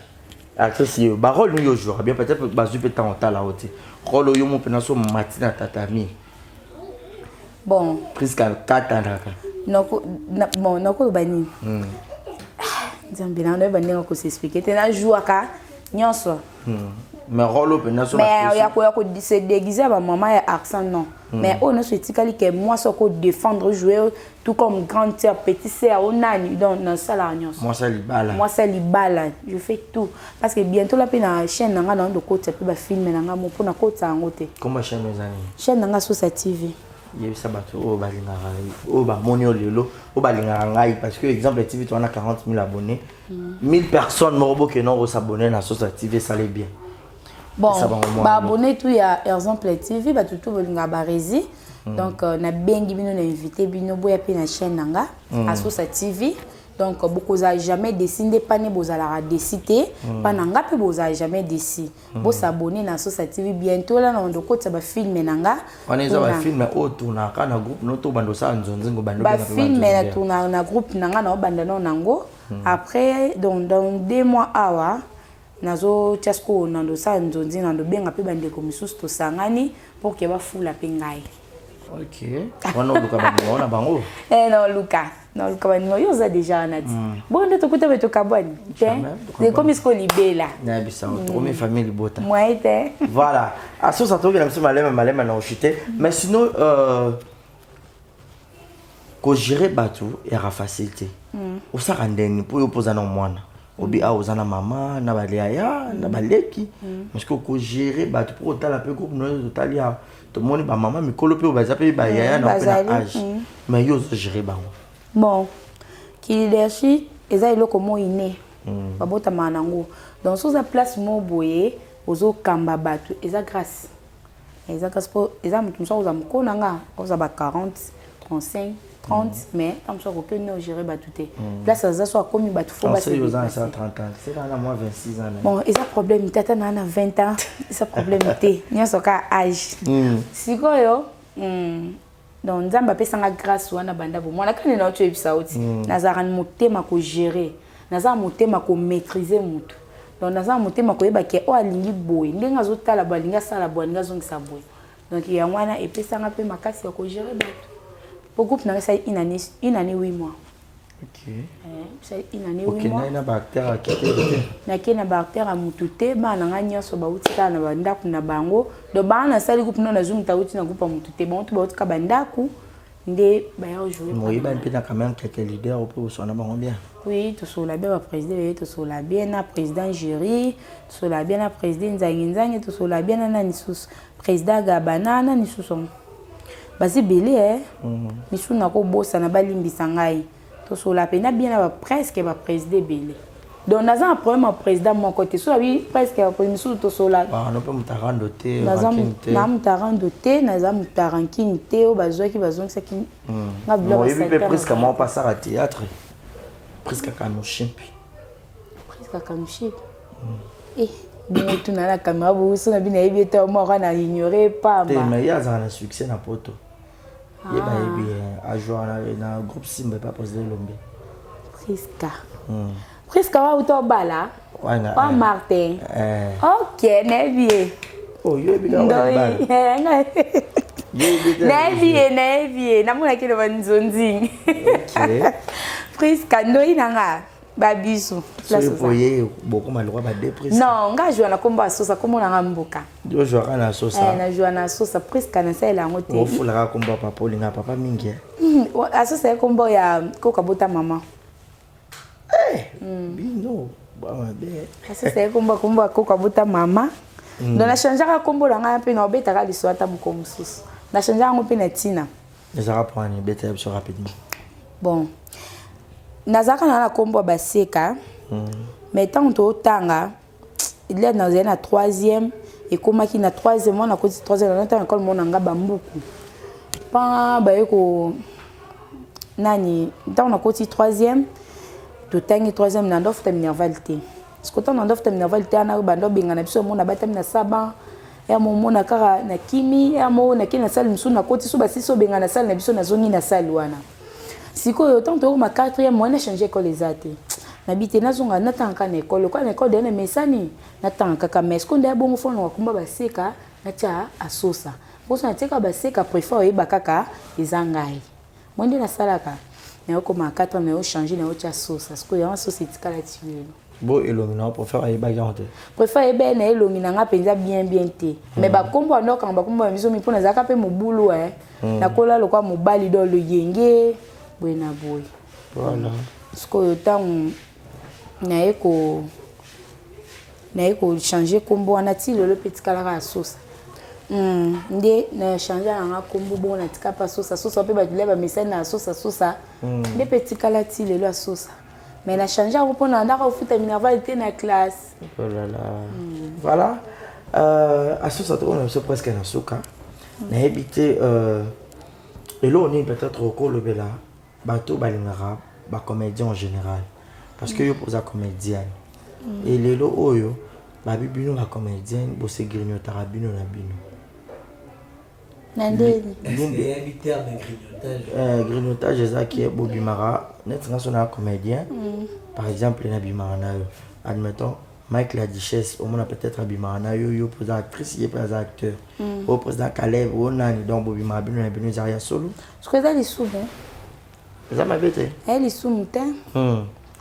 S2: Actrice yo ba rôle yo jour bien peut-être bazu peut temps ta la hauteur. Rôle yo mo pena so matina tatami.
S1: Bon,
S2: presque 4 ans là.
S1: Noko bon noko bani. Nzambe na ndo bani ko s'expliquer tena jouaka nyonso.
S2: Mais rôle pena so
S1: mais ya ko se déguiser ba maman ya accent non. Mais on ne se dit que moi ce qu'on défendre jouer tout comme grande sœur petite sœur on a dans ça la nyonso. Moi ça libala, je fais tout parce que bientôt la pena chaîne nanga na ndo côté pe ba film nanga mo pona côté ngote.
S2: Comment chaîne mes amis?
S1: Chaîne nanga sur sa TV.
S2: Yebisa bato o balingara o ba moni o lelo o balingara ngai parce que exemple TV tu as 40 000 abonnés 1000 personnes morbo que non s'abonner na Sosa TV ça allait bien.
S1: Bon, bah abonné tout il y a exemple TV bah tout balinga barezi Donc na bengi bino na invité bino boya pe na chaîne nanga Asosa TV. Donc beaucoup a jamais décidé pas ne bozala décider pas nanga pe boza jamais décidé. Bo s'abonner na Asosa TV bientôt là na ndoko tsa ba film nanga.
S2: On est ba film au tourna kana groupe noto bando sa nzonzi ngo bando
S1: ba film na tourna na groupe nanga na banda no nango. Après dans 2 mois awa nazo chasko nando sa nzonzi nando benga pe bande ko misusu to sangani pour que ba fula pe ngai.
S2: OK. On a luka bango na bango.
S1: Non luka. Non luka bango yo za déjà na dit. Bon de to kuta beto kabani. C'est comme ce qu'on libéla.
S2: Na bisa to mes famille bota.
S1: Moi était.
S2: Voilà. Asosa to kila msema malema na ochité. Mais sinon ko gérer batu ya facilité. O sa randeni pour yo posa na mwana. Obi a ozana mama na baleaya na baleki. Parce que ko gérer batu pour otala pe groupe no totalia. Tout le monde ba maman mikolo pe baza pe ba yaya na pe na âge. Mais yo zo gérer bango.
S1: Bon. Ki leadership eza eloko mo iné. Ba bota manango. Donc sous la place mo boye ozo kamba batu eza grâce. Eza grâce pour eza mutu so oza mukona nga oza ba 40, 35 30 mais comme ça aucun ne gérer batuté place ça soit comme batu faut
S2: ba c'est 30 ans c'est là moi 26 ans
S1: bon et ça problème tata na 20 ans ça problème té nyoso ka âge sikoyo donc nzamba pesa nga grâce wana banda bo mwana kana na ocho ebisa oti nazara motema ko gérer nazara motema ko maîtriser mutu donc nazara motema ko yeba ke o alingi boy ndenga zotala balinga sala boy nga zongisa boy donc ya mwana epesa nga pe makasi ko gérer batu. Pour le groupe, ça une année 8 mois.
S2: Ok.
S1: Ça une année 8 mois.
S2: Ok, na bactère à quitter.
S1: Na kena bactère à mutute, ba na nganya so ba utika na bandaku na bango. Do ba na sali groupe no na zoom ta uti na groupe à mutute. Ba tu ba utika bandaku nde ba ya jouer.
S2: Moi ba mpena quand même quelques leaders pour so na bango bien.
S1: Oui, to so la bien ba président, to so la bien na président jury, to so la bien na président Nzangi, to so la bien na nisus président Gabana na nisusom. Basi belé misu na ko bossa na balimbisa ngai to so la pena bien na presque ba président belé donc naza un problème président mon côté so oui presque misu to so la
S2: on peut mutarando te
S1: na mutarando te naza mutaranking te o bazwa ki bazong ça ki
S2: na blo ba presque moi passer à théâtre presque comme chimpi
S1: presque comme chimpi bon tu na la caméra bo so na bina yebi te mo kana ignorer pas
S2: mais il y a un succès na poto. Il y a joué dans le groupe Simba, pas posé l'ombre.
S1: Priska. Priska, wa uto bala? Wa Martin. Ok, Nevier.
S2: Oh, il y a bien bala.
S1: Nevier. Namuna kilo banzonzi. Ok. Priska, ndoi nanga. Babisu.
S2: So poye beaucoup malheureux ba dépression.
S1: Non, nga jouer na komba sosa comme na mboka.
S2: Yo jouer na sosa.
S1: Na jouer na sosa presque na sala ngote.
S2: O fula komba papa linga papa mingi.
S1: Asosa komba ya koka bota mama.
S2: Bino. Ba mabe.
S1: Asosa komba koka bota mama. Donc na changer kombo langa pe na obeta ka liswata mukomsusu. Na changer ngo pe na tina.
S2: Ezara prendre beta sur rapidement.
S1: Bon. Nazaka na kombo baseka mais tant to tanga il est dans la 3e et comme qui na 3e on a côté 3e na temps école mon nga bambuku pa ba yeko nani tant na côté 3e to tangi 3e na ndof terminalité parce que tant na ndof terminalité na bando binga na biso mona batam na saba ya momona kaka na kimi ya mo na kina salle musu na côté so basi so binga na salle na biso na zoni na salle wana. Si quoi autant que ma 4e mois na changer école les athées nabité nazonga natanka na école quoi na école de na mesani natanka ka mais qu'on bon fond na kumba baseka na cha asosa boso na teka baseka préfère ba kaka ezangai mwende na salaka na ko ma 4 na changer na cha asosa parce que ya société kala tiwe
S2: bo elomina préfère ba garde
S1: préfère ba na elomina nga penza bien te mais ba kombo na kanga ba kombo miso mi pona zaka pe mobulu na kola lokwa mobali do le yenge buena boy
S2: voilà
S1: parce que tant na eko changer kombo wana ti le petit kala sauce nde na changer na kombo bon na tika pa sauce pe ba dileba message na sauce nde petit kala ti le la sauce mais na changer pour na ndaka futa minerval te na classe
S2: oh là là voilà à sauce on a presque na soka na habité Et là, on est peut-être au col de là. Bateau, balingara, ba comédien en général. Parce que yo pose comédienne. Et les lo oyo, ba bibino la comédienne, bo se grignotara bino na bino.
S6: C'est un terme de grignotage.
S2: Grignotage, c'est ça qui est Bobimara. Net national comédien. Par exemple, il y a Bimara. Admettons, Mike la Duchesse, au moins peut-être Bimara. Yo pour actrice, il est acteur. Au président Caleb, on a donc Bobimara, bino na bino zaria solo.
S1: Ce que ça les sous bon.
S2: Ça m'a bête.
S1: Elle est sous montagne.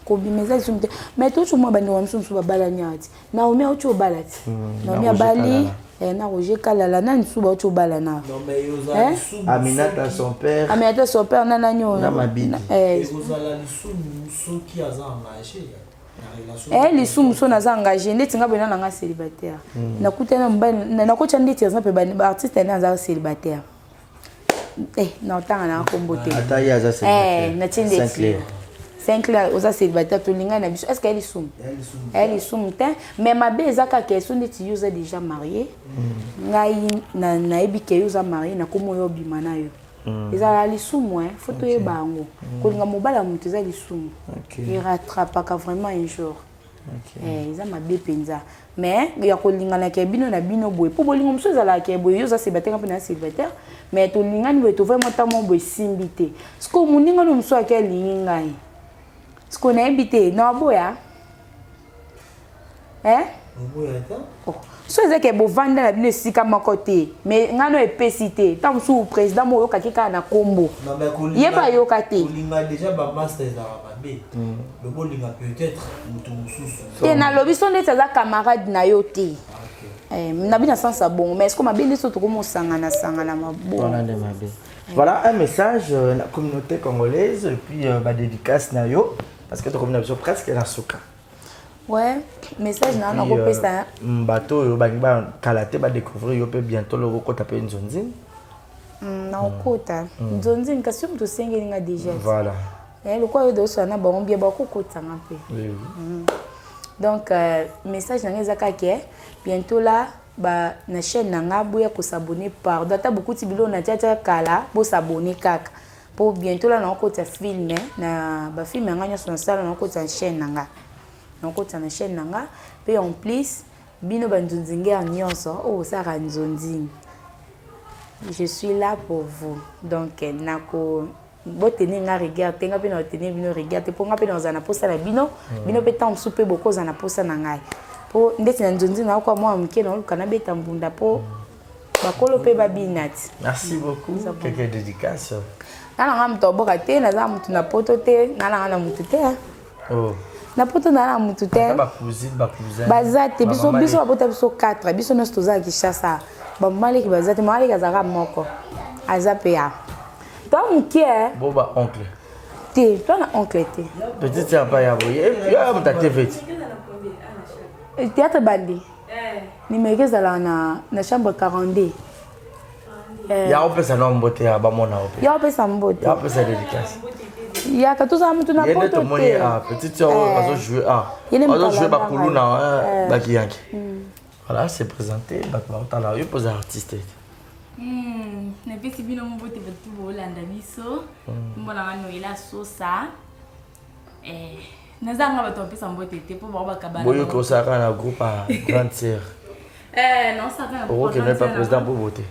S1: Kobi meza sous montagne. Mais tout le monde bande wa msou ba balanyati. Na omi auto balati. Na omi abali. Na Roger Kalala na nsu ba auto balana.
S6: Non mais yoza sous
S2: Aminata son père.
S1: Aminata son père na nyo.
S2: Na mabidi.
S6: Yoza la sous qui a engagé.
S1: Les sous sont engagés. Ndeti nga bena nga célibataire. Na kutana mbani na ko tshandi tir exemple ba artiste na za célibataire. Non tanga na kombote.
S2: Atayi aza célibataire.
S1: Na tshindi
S2: Saint-Clair.
S1: Saint-Clair oza célibataire to linga na biso. Est-ce qu'elle est soum? Elle est soum mais ma beza ka question ndeti yoza déjà marié. Ngai na ebike yoza marié na komo yo bimana yo. Ezala lisumu photo ye bango. Kolinga mobala mutu za lisumu. Il rattrape vraiment un jour. Eza mabe penza. Mais il y a kolinga na kebino na bino boy. Po bolingo mso ezala keboy yo za célibataire pe na célibataire. Mais to linga ni to vraiment tamo boy simbité. Sko muninga no mso akelinga ngai. Sko na ebité na boya. So ezeke bovanda na bino esika moko te mais ngano epesite tant sous président mo yoka kika na kombo yeba yoka te
S6: kolinga déjà ba master za mabe le bolinga peut-être mutu mususu
S1: te na lobi so ndeta za camarade na yo te na bina sans bon mais est-ce que mabe ndeso to komo sangana mabo
S2: on a des mabe. Voilà un message la communauté congolaise et puis ba dédicace na yo parce que to communauté presque na soka.
S1: Ouais, message na ko pesa
S2: bateau yo ba kalaté ba découvrir yo peut bientôt le ko taper nzonzine.
S1: Na okota. Nzonzine kasi mtu sengelinga déjà.
S2: Voilà.
S1: Le quoi de so na ba on bien ba ko kota ngape.
S2: Oui.
S1: Donc message na ngezaka ke bientôt là ba na chaîne na ngabo ya ko s'abonner par data beaucoup tibilo na tata kala bo s'abonner kaka. Pour bientôt là na okota film na ba film nganya so na sala na okota chaîne na nga. Donc on a chaîne nanga puis en plus bino banzonzinga nyonso oh ça ranzonzing je suis là pour vous donc nako boteni nga regard tenga pe na tenir bino regard te ponga pe dans na posa na bino bino pe tam soupe boko za na posa na ngai po ndeti na nzonzinga kwa mwa mke na lukana beta mbunda po bakolo pe babinati.
S2: Merci beaucoup. Quelques dédicaces.
S1: Na nga mto boka te na za mtu na poto te na nga mtu te.
S2: Oh.
S1: Na poto na mutu te
S2: ba cousin
S1: bazate biso babota biso 4 biso no stoza kishasa ba mali ki bazate mali kazaka moko azape ya to mukie
S2: boba oncle
S1: te to na oncle te
S2: petit ça pas ya boye ya mutate veti
S1: théâtre bandi numéro zala na chambre 42
S2: ya opesa na mbote ya ba mona ope
S1: ya opesa mbote
S2: ya opesa dédicace.
S1: Il y a 14 ans, tu n'as pas de
S2: ah, petite soeur, on va jouer à. On va jouer à Kuluna, Bakiyanki. Voilà, c'est présenté. Bakma, il pose artiste.
S8: Ne peux pas nous voter pour tout le monde. Biso, nous allons nous la sosa. Nous allons nous voter pour voter pour voir Kabala.
S2: Boyo que ça a un groupe à grande sœur.
S8: Non, ça va.
S2: Oh, que n'est pas président pour voter.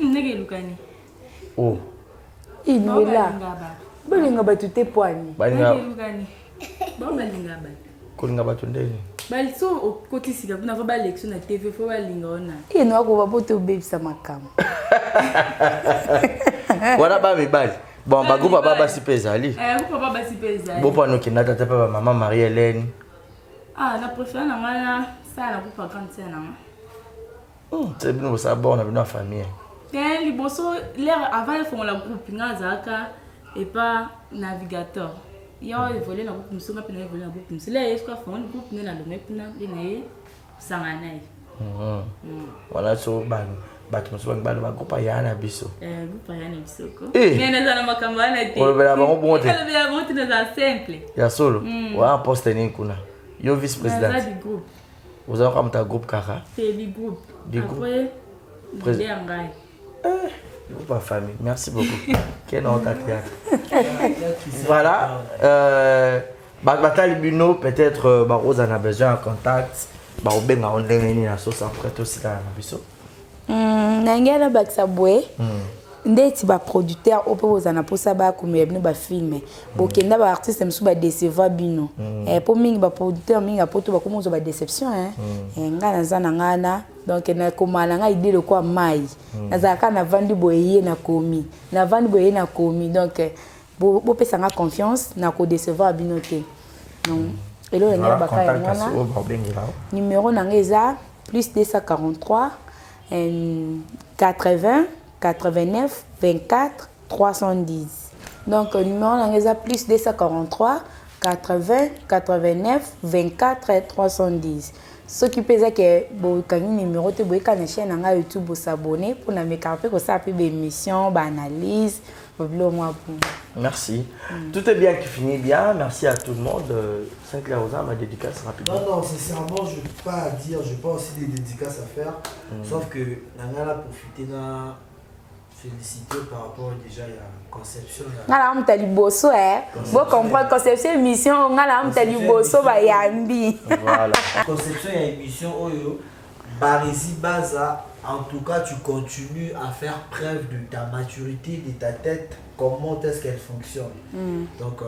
S8: N'est-ce Lukani?
S2: Oh.
S1: Il est là. Balinga batute poani.
S2: Balinga.
S8: Balinga bat.
S2: Kolinga batunde.
S8: Balso okoti sika kuna fa ba election na TV fo balinga ona.
S1: No ko babote obebisa makamo.
S2: Wana ba mibali. Bon ba groupe ba si pezali.
S8: Groupe ba si pezali.
S2: Bo pano kinata tapa ba maman Marie Hélène.
S8: Na préfère na ngana ça na groupe grande sœur na.
S2: C'est bien ça bon na bino famille.
S8: Liboso l'air avant le fond la groupe ngazaka et pas navigateur. Il y a évolué dans le groupe, nous avons évolué dans le groupe. C'est là que nous avons groupe, nous avons le Sanganai.
S2: Voilà, so batu musu bangibalo bagroupe ya na biso.
S8: Groupe ya na biso ko. Mais nous avons makambana te.
S2: On va ba bonte.
S8: On va bonte dans simple.
S2: Ya solo. Wa poste ni kuna. Yo vice président.
S8: Vous avez groupe.
S2: Vous avez comme ta groupe kaka.
S8: C'est du groupe.
S2: Du groupe.
S8: Après, président ngai.
S2: Groupe en famille, merci beaucoup. Quel nom t'as Voilà. Bataille Bino, peut-être Rose en a besoin de contact. Barobenga on lengeni na sauce après tout ça na biso.
S1: Nangela Baksabwe. Ndeti ba producteur opo bozana posa ba komela bino ba film. Bokenda ba artiste msu ba décevoir bino. Po mingi ba producteur mingi apoto ba komozo ba déception ngana zana ngana donc na komala nga idée le quoi mai. Nazaka na vandi boye na komi. Na vandi boye na komi donc bo pesa nga confiance na ko décevoir bino te. Non. Hello, numéro nangeza plus 243 80 89 24 310. Donc numéro nangeza plus 243 80 89 24 310. Ce qui pèse que bokani numéro te boyeka na chaîne nga YouTube pour s'abonner pour na mekarpe ko ça pe émission, analyse.
S2: Merci. Tout est bien qui finit bien. Merci à tout le monde. Saint-Clair Rosa, ma dédicace rapidement.
S6: Non, sincèrement, je ne peux pas dire, je n'ai pas aussi des dédicaces à faire. Sauf que Nangala a profité de féliciter par rapport déjà à la conception.
S1: Nangala a liboso, vous comprenez, conception émission, Nangala a liboso, bayambi.
S2: Voilà.
S6: Conception et émission, Barisi Baza. En tout cas, tu continues à faire preuve de ta maturité, de ta tête, comment est-ce qu'elle fonctionne. Donc,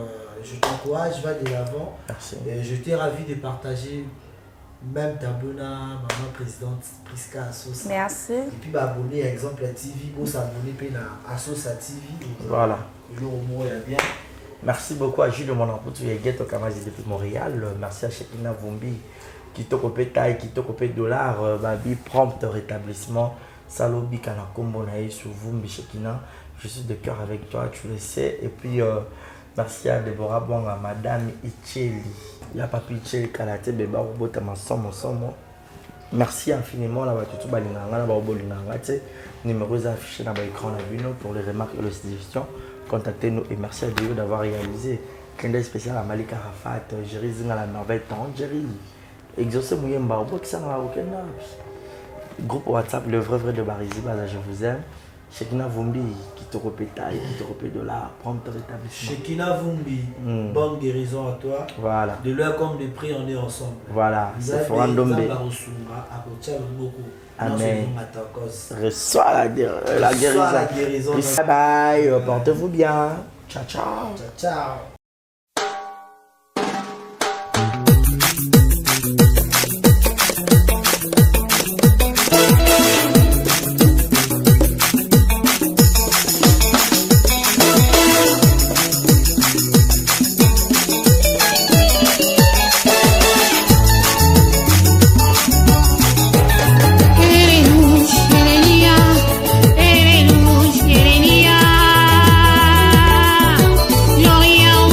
S6: je t'encourage, va de l'avant.
S2: Merci.
S6: Je t'ai ravi de partager même ta bonne maman présidente Priska Assosa.
S1: Merci.
S6: Et puis, abonner, exemple, à TV, pour s'abonner à Assosa TV.
S2: Voilà.
S6: Le jour au mot, il y a bien.
S2: Merci beaucoup à Gilles de mon emploi, Ghetto Kamazi depuis Montréal. Merci à Shekina Vumbi. Qui te copie taille, qui te copie dollar, babi prompt rétablissement. Salobi Kanakombo naï sur vous, Michekina. Je suis de cœur avec toi, tu le sais. Et puis merci à Deborah Bonga, Madame Icheli. Il n'y a pas pu Icheli Kalate, Beba Robota Mansomo. Merci infiniment là, tout balinganga, là, baobolinganga, tu sais. Numéros affichés dans l'écran pour les remarques et les suggestions. Contactez-nous et merci à Dieu d'avoir réalisé. Clin d'œil spécial à Malika Rafat, Jerry Zinga la merveille, Jerry. Exaucé Mouyemba, au bout groupe WhatsApp, le vrai de Barisi, je vous aime. Shekina Vumbi, qui te repétaille, qui te repét de là, prompt rétablissement.
S6: Shekina Vumbi, bonne guérison à toi.
S2: Voilà.
S6: De l'heure comme de prix, on est ensemble.
S2: Voilà, c'est Forandombe. Amen. Reçois la guérison. Bye bye, portez-vous bien. Ciao, ciao.
S6: Ciao, ciao.
S9: Gloria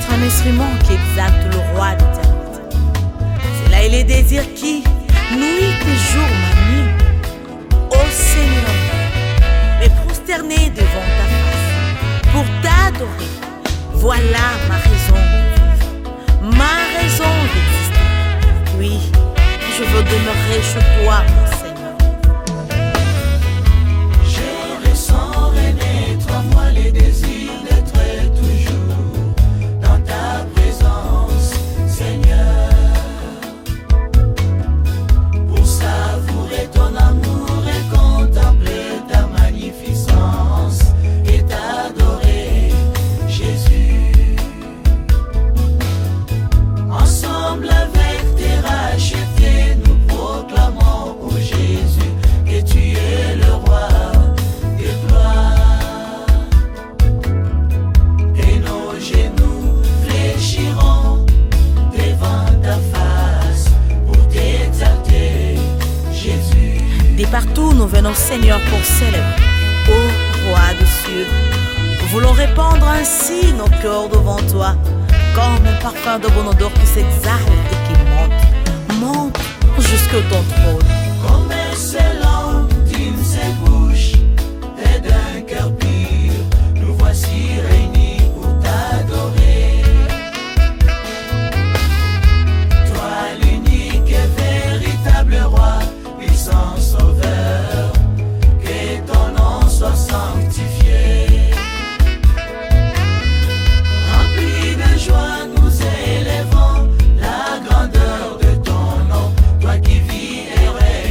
S9: être un instrument qui exalte le roi d'éternité. C'est là et les désirs qui, nuit et jour, m'animent. Ô Seigneur, me prosterner devant ta face pour t'adorer. Voilà ma raison de vivre, ma raison d'exister. Oui, je veux demeurer chez toi, mon Seigneur.
S10: Je ressens renaître en moi les désirs d'être toujours dans ta présence, Seigneur, pour savourer ton amour et contempler ta magnificence et t'adorer, Jésus. Ensemble avec tes rachetés, nous proclamons, ô Jésus, que tu es le roi des gloires. Et nos genoux fléchiront devant ta face pour t'exalter, Jésus.
S9: De partout nous venons, Seigneur, pour célébrer. Ô roi des cieux, nous voulons répandre ainsi nos cœurs devant toi, comme un parfum de bonne odeur qui s'exhale et qui monte jusqu'au ton trône.
S10: Comme excellent d'une seule bouche et d'un cœur pur, nous voici réunis pour t'adorer. Toi l'unique et véritable roi, puissant sauveur, que ton nom soit sanctifié. Remplis de joie, nous élèvons la grandeur de ton nom, toi qui vis et règnes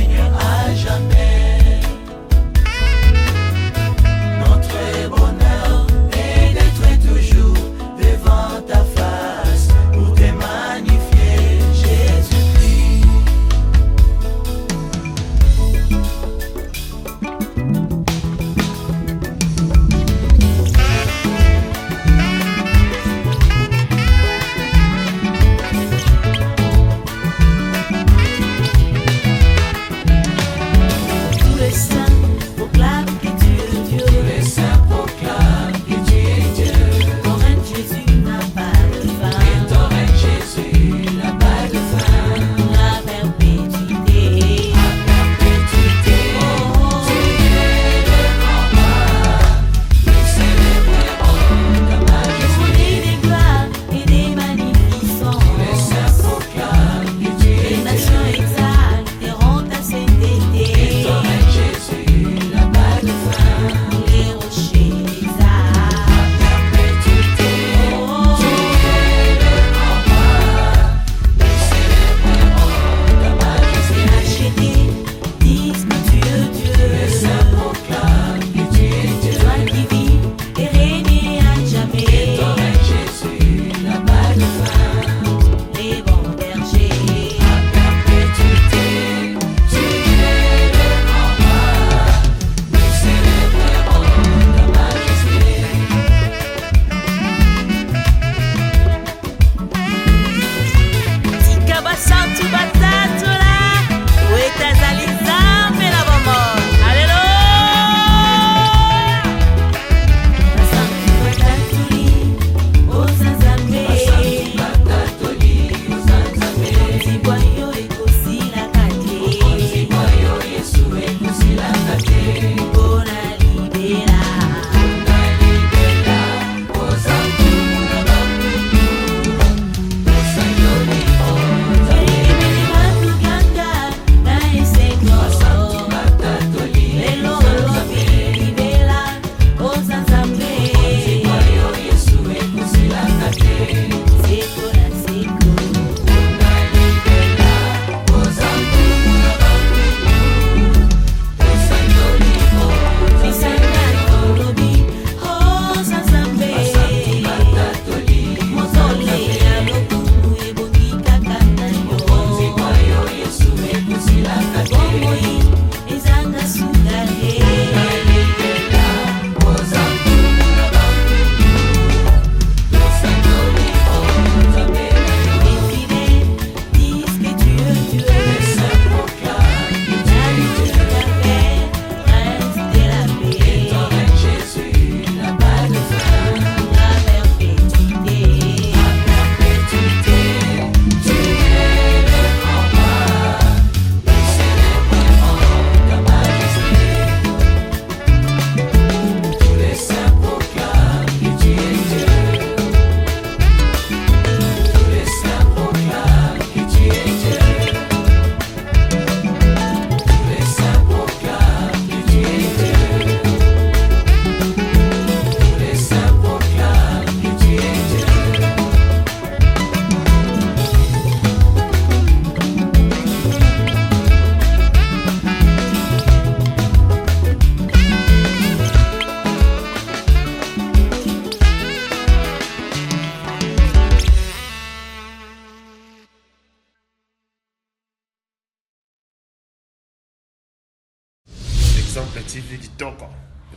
S11: Exemple TV Kitoko,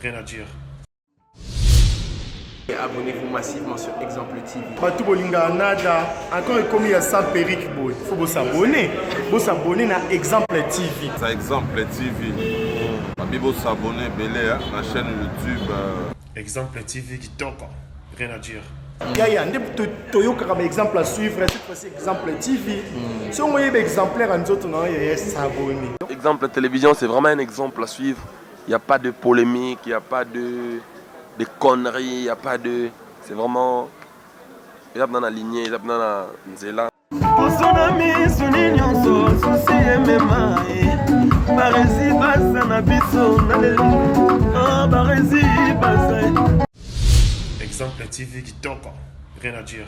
S11: rien à dire.
S12: Et abonnez-vous massivement sur Exemple TV.
S13: Batou Bolinga Nada, encore comme il y a 100 périques, il faut vous s'abonner. Vous s'abonner à Exemple TV.
S14: C'est Exemple TV. Vous s'abonner à la chaîne YouTube.
S11: Exemple TV Kitoko, rien à dire.
S13: Il y a un exemple à suivre, cette fois-ci Exemple TV. Si on voit exemplaire en autres, on va s'abonner.
S15: Exemple télévision, c'est vraiment un exemple à suivre. Il n'y a pas de polémique, il n'y a pas de conneries, il n'y a pas de... C'est vraiment... Il y a dans la lignée, il y a dans la nzela.
S11: Exemple TV Kitoko, rien à dire.